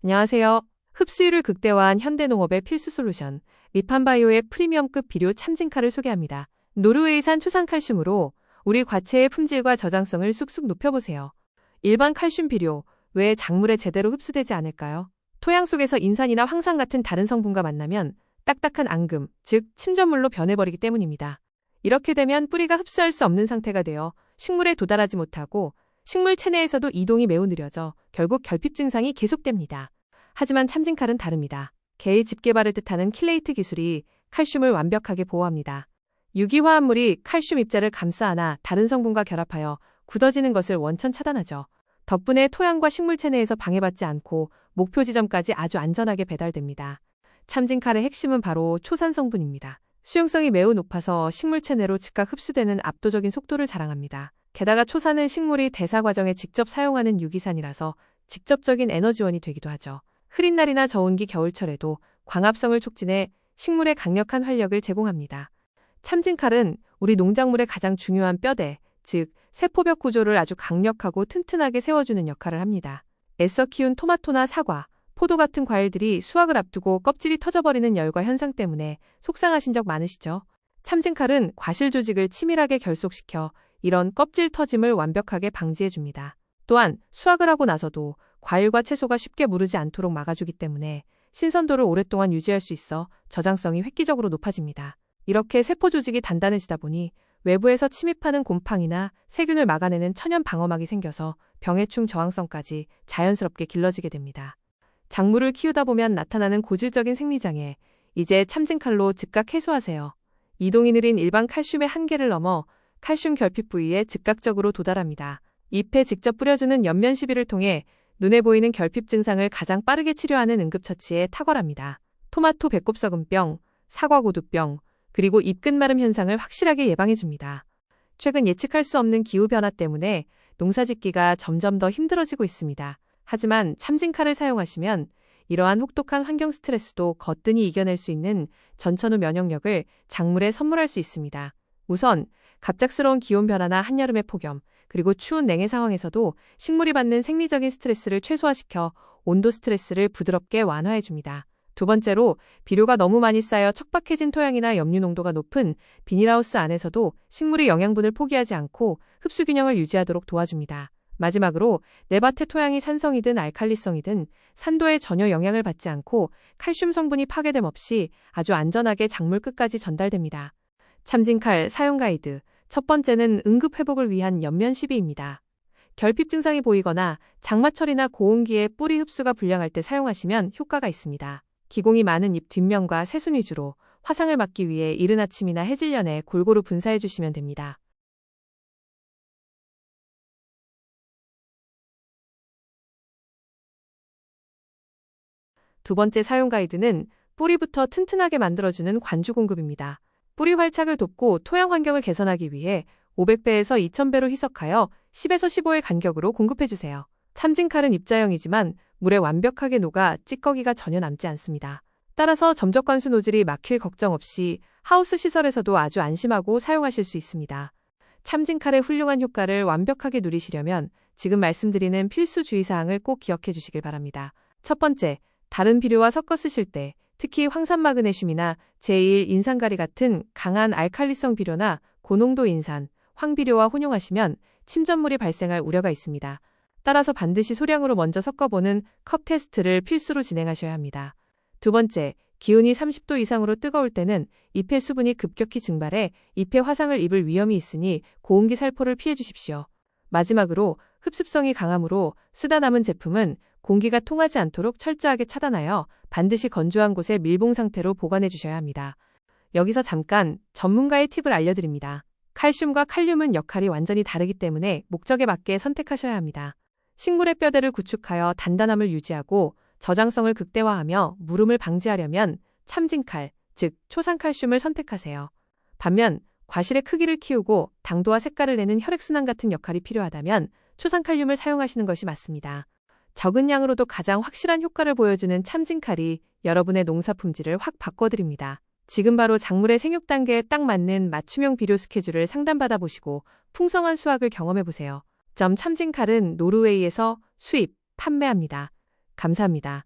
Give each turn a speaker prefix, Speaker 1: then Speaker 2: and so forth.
Speaker 1: 안녕하세요. 흡수율을 극대화한 현대농업의 필수 솔루션, 리판바이오의 프리미엄급 비료 참진칼을 소개합니다. 노르웨이산 초산칼슘으로 우리 과채의 품질과 저장성을 쑥쑥 높여보세요. 일반 칼슘 비료, 왜 작물에 제대로 흡수되지 않을까요? 토양 속에서 인산이나 황산 같은 다른 성분과 만나면 딱딱한 앙금, 즉 침전물로 변해버리기 때문입니다. 이렇게 되면 뿌리가 흡수할 수 없는 상태가 되어 식물에 도달하지 못하고 식물 체내에서도 이동이 매우 느려져 결국 결핍 증상이 계속됩니다. 하지만 참진칼은 다릅니다. 개의 집게발을 뜻하는 킬레이트 기술이 칼슘을 완벽하게 보호합니다. 유기화합물이 칼슘 입자를 감싸 안아 다른 성분과 결합하여 굳어지는 것을 원천 차단하죠. 덕분에 토양과 식물 체내에서 방해받지 않고 목표 지점까지 아주 안전하게 배달됩니다. 참진칼의 핵심은 바로 초산 성분입니다. 수용성이 매우 높아서 식물 체내로 즉각 흡수되는 압도적인 속도를 자랑합니다. 게다가 초산은 식물이 대사 과정에 직접 사용하는 유기산이라서 직접적인 에너지원이 되기도 하죠. 흐린 날이나 저온기 겨울철에도 광합성을 촉진해 식물에 강력한 활력을 제공합니다. 참진칼은 우리 농작물의 가장 중요한 뼈대, 즉 세포벽 구조를 아주 강력하고 튼튼하게 세워주는 역할을 합니다. 애써 키운 토마토나 사과, 포도 같은 과일들이 수확을 앞두고 껍질이 터져버리는 열과 현상 때문에 속상하신 적 많으시죠? 참진칼은 과실 조직을 치밀하게 결속시켜 이런 껍질 터짐을 완벽하게 방지해줍니다. 또한 수확을 하고 나서도 과일과 채소가 쉽게 무르지 않도록 막아주기 때문에 신선도를 오랫동안 유지할 수 있어 저장성이 획기적으로 높아집니다. 이렇게 세포 조직이 단단해지다 보니 외부에서 침입하는 곰팡이나 세균을 막아내는 천연 방어막이 생겨서 병해충 저항성까지 자연스럽게 길러지게 됩니다. 작물을 키우다 보면 나타나는 고질적인 생리장애, 이제 참진칼로 즉각 해소하세요. 이동이 느린 일반 칼슘의 한계를 넘어 칼슘 결핍 부위에 즉각적으로 도달합니다. 잎에 직접 뿌려주는 연면 시비를 통해 눈에 보이는 결핍 증상을 가장 빠르게 치료하는 응급처치에 탁월합니다. 토마토 배꼽썩은병, 사과 고두병, 그리고 잎 끝마름 현상을 확실하게 예방해줍니다. 최근 예측할 수 없는 기후변화 때문에 농사짓기가 점점 더 힘들어지고 있습니다. 하지만 참진칼을 사용하시면 이러한 혹독한 환경 스트레스도 거뜬히 이겨낼 수 있는 전천후 면역력을 작물에 선물할 수 있습니다. 우선 갑작스러운 기온변화나 한여름의 폭염, 그리고 추운 냉해 상황에서도 식물이 받는 생리적인 스트레스를 최소화시켜 온도 스트레스를 부드럽게 완화해줍니다. 두 번째로 비료가 너무 많이 쌓여 척박해진 토양이나 염류 농도가 높은 비닐하우스 안에서도 식물이 영양분을 포기하지 않고 흡수 균형을 유지하도록 도와줍니다. 마지막으로 내 밭의 토양이 산성이든 알칼리성이든 산도에 전혀 영향을 받지 않고 칼슘 성분이 파괴됨 없이 아주 안전하게 작물 끝까지 전달됩니다. 참진칼 사용 가이드. 첫 번째는 응급 회복을 위한 연면 시비입니다. 결핍 증상이 보이거나 장마철이나 고온기에 뿌리 흡수가 불량할 때 사용하시면 효과가 있습니다. 기공이 많은 잎 뒷면과 새순 위주로 화상을 막기 위해 이른 아침이나 해질녘에 골고루 분사해 주시면 됩니다. 두 번째 사용 가이드는 뿌리부터 튼튼하게 만들어주는 관주 공급입니다. 뿌리 활착을 돕고 토양 환경을 개선하기 위해 500배에서 2000배로 희석하여 10에서 15일 간격으로 공급해주세요. 참진칼은 입자형이지만 물에 완벽하게 녹아 찌꺼기가 전혀 남지 않습니다. 따라서 점적 관수 노즐이 막힐 걱정 없이 하우스 시설에서도 아주 안심하고 사용하실 수 있습니다. 참진칼의 훌륭한 효과를 완벽하게 누리시려면 지금 말씀드리는 필수 주의사항을 꼭 기억해 주시길 바랍니다. 첫 번째, 다른 비료와 섞어 쓰실 때 특히 황산마그네슘이나 제1 인산가리 같은 강한 알칼리성 비료나 고농도 인산, 황비료와 혼용하시면 침전물이 발생할 우려가 있습니다. 따라서 반드시 소량으로 먼저 섞어보는 컵 테스트를 필수로 진행하셔야 합니다. 두 번째, 기온이 30도 이상으로 뜨거울 때는 잎의 수분이 급격히 증발해 잎의 화상을 입을 위험이 있으니 고온기 살포를 피해 주십시오. 마지막으로 흡습성이 강하므로 쓰다 남은 제품은 공기가 통하지 않도록 철저하게 차단하여 반드시 건조한 곳에 밀봉 상태로 보관해 주셔야 합니다. 여기서 잠깐 전문가의 팁을 알려드립니다. 칼슘과 칼륨은 역할이 완전히 다르기 때문에 목적에 맞게 선택하셔야 합니다. 식물의 뼈대를 구축하여 단단함을 유지하고 저장성을 극대화하며 무름을 방지하려면 참진칼, 즉 초산칼슘을 선택하세요. 반면 과실의 크기를 키우고 당도와 색깔을 내는 혈액순환 같은 역할이 필요하다면 초산칼륨을 사용하시는 것이 맞습니다. 적은 양으로도 가장 확실한 효과를 보여주는 참진칼이 여러분의 농사 품질을 확 바꿔드립니다. 지금 바로 작물의 생육 단계에 딱 맞는 맞춤형 비료 스케줄을 상담받아 보시고 풍성한 수확을 경험해보세요. 참진칼은 노르웨이에서 수입, 판매합니다. 감사합니다.